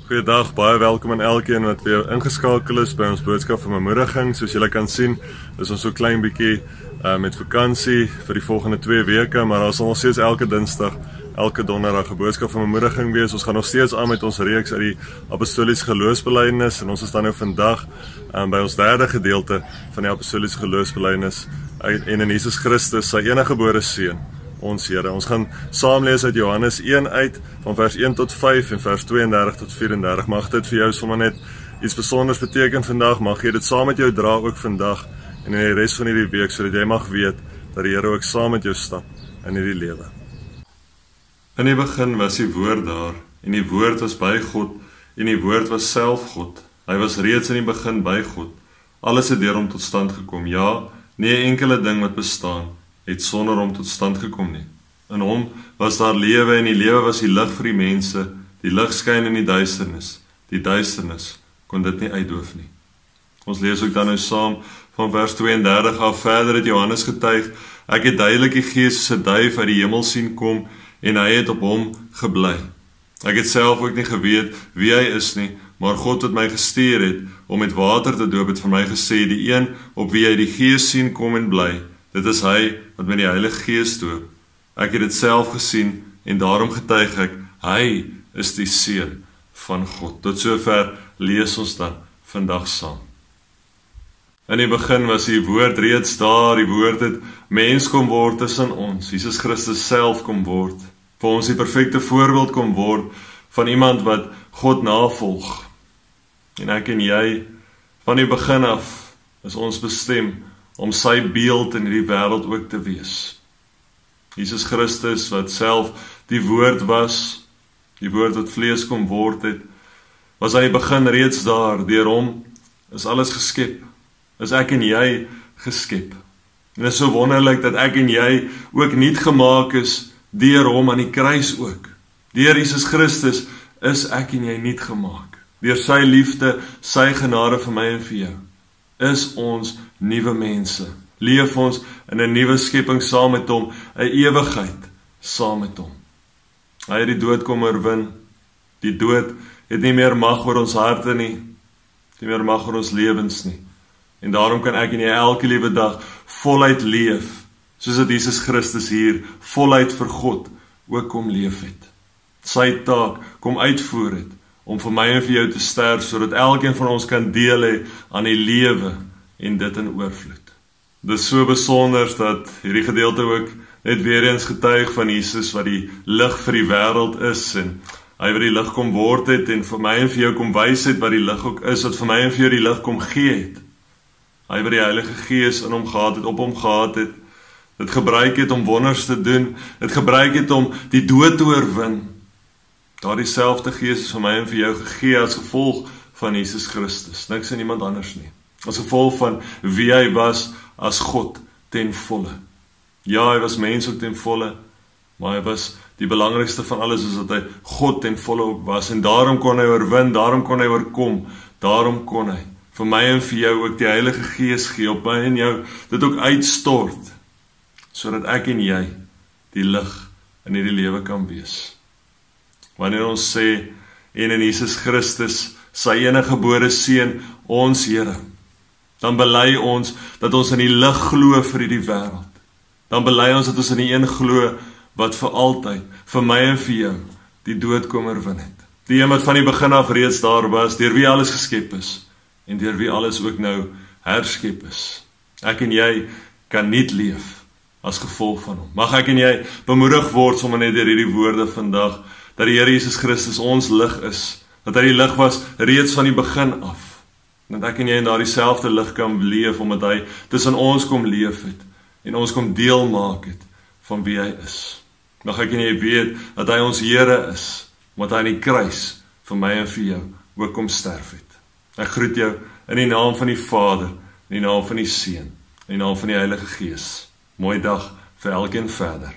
Goeiedag, baie welkom aan elkeen wat weer ingeskakel is by ons boodskap van bemoediging. Soos julle kan sien, is ons so klein bietjie met vakansie vir die volgende 2 weke, maar daar sal nog steeds elke Dinsdag, elke Donderdag 'n boodskap van bemoediging wees. Ons gaan nog steeds aan met ons reeks uit die apostoliese geloofsbelijdenis en ons is dan nou vandag by ons 3de gedeelte van die apostoliese geloofsbelijdenis en in Jesus Christus, sy eniggebore seun, ons Here. Ons gaan saam lees uit Johannes 1 uit, van vers 1 tot 5 en vers 32 tot 34. Mag dit vir jou sommer net iets besonders beteken vandag, mag jy dit saam met jou dra ook vandag en in die res van hierdie week, sodat jy mag weet dat die Here ook saam met jou stap in hierdie lewe. In die begin was die woord daar, en die woord was by God, en die woord was self God. Hy was reeds in die begin by God. Alles het deur hom tot stand gekom. Ja, nie 'n enkele ding wat bestaan het sonder hom tot stand gekom nie. In hom was daar lewe, en die lewe was die lig vir die mense. Die lig skyn in die duisternis. Die duisternis kon dit nie uitdoof nie. Ons lees ook dan nou saam van vers 32 af. Verder het Johannes getuig: ek het duidelik die Gees soos 'n duif uit die hemel sien kom, en hy het op hom gebly. Ek het self ook nie geweet wie hy is nie, maar God wat my gestuur het om met water te doop, het vir my gesê: die een op wie hy die Gees sien kom en bly, dit is hy wat met die Heilige Gees doop. Ek het dit self gesien en daarom getuig ek: hy is die Seun van God. Tot sover lees ons dan vandag saam. In die begin was die woord reeds daar, die woord het mens kom word tussen ons. Jesus Christus self kom word, vir ons die perfekte voorbeeld kom word van iemand wat God navolg. En ek en jy, van die begin af, is ons bestem om sy beeld in hierdie wêreld ook te wees. Jesus Christus wat self die woord was, die woord wat vlees kom word het, was aan die begin reeds daar. Deur hom is alles geskep, is ek en jy geskep. En dit is so wonderlik dat ek en jy ook nuut gemaak is deur hom aan die kruis ook. Deur Jesus Christus is ek en jy nuut gemaak. Deur sy liefde, sy genade vir my en vir jou, is ons nuwe mense. Leef ons in 'n nuwe skepping saam met hom, 'n ewigheid saam met hom. Hy het die dood kom oorwin. Die dood het nie meer mag oor ons harte nie, nie meer mag oor ons lewens nie. En daarom kan ek en jy elke liewe dag voluit leef, soos dat Jesus Christus hier voluit vir God ook kom leef het. Sy taak kom uitvoer het, om vir my en vir jou te sterf, sodat elkeen van ons kan deel hê aan die lewe en dit in oorvloed. Dit is so besonder dat hierdie gedeelte ook net weer eens getuig van Jesus wat die lig vir die wêreld is, en hy wat die lig kom word het, en vir my en vir jou kom wys het wat die lig ook is, wat vir my en vir jou die lig kom gee het. Hy wat die Heilige Gees in hom gehad het, op hom gehad het, dit gebruik het om wonders te doen, dit gebruik het om die dood te oorwin. Daardie selfde Gees is vir my en vir jou gegee as gevolg van Jesus Christus, niks en niemand anders nie. As gevolg van wie hy was as God ten volle. Ja, hy was mens ook ten volle, maar hy was die belangrikste van alles, is dat hy God ten volle ook was, en daarom kon hy oorwin, daarom kon hy oorkom, daarom kon hy vir my en vir jou ook die Heilige Gees gee, op my en jou dit ook uitstort, sodat ek en jy die lig in hierdie lewe kan wees. Wanneer ons sê, en in Jesus Christus, sy eniggebore seun, ons Here, dan bely ons dat ons in die lig glo vir hierdie wêreld. Dan bely ons dat ons in die een glo wat vir altyd, vir my en vir jou, die dood kom oorwin het. Die een wat van die begin af reeds daar was, deur wie alles geskep is, en deur wie alles ook nou herskep is. Ek en jy kan nie leef as gevolg van hom. Mag ek en jy bemoedig word sommer net deur hierdie woorde vandag, dat die Here Jesus Christus ons lig is, dat hy die lig was reeds van die begin af, dat ek en jy in daardie selfde lig kan leef, omdat hy tussen ons kom leef het, en ons kom deel maak het van wie hy is. Mag ek en jy weet dat hy ons Here is, omdat hy in die kruis vir my en vir jou ook kom sterf het. Ek groet jou in die naam van die Vader, in die naam van die Seun, in die naam van die Heilige Gees. Mooi dag vir elkeen verder.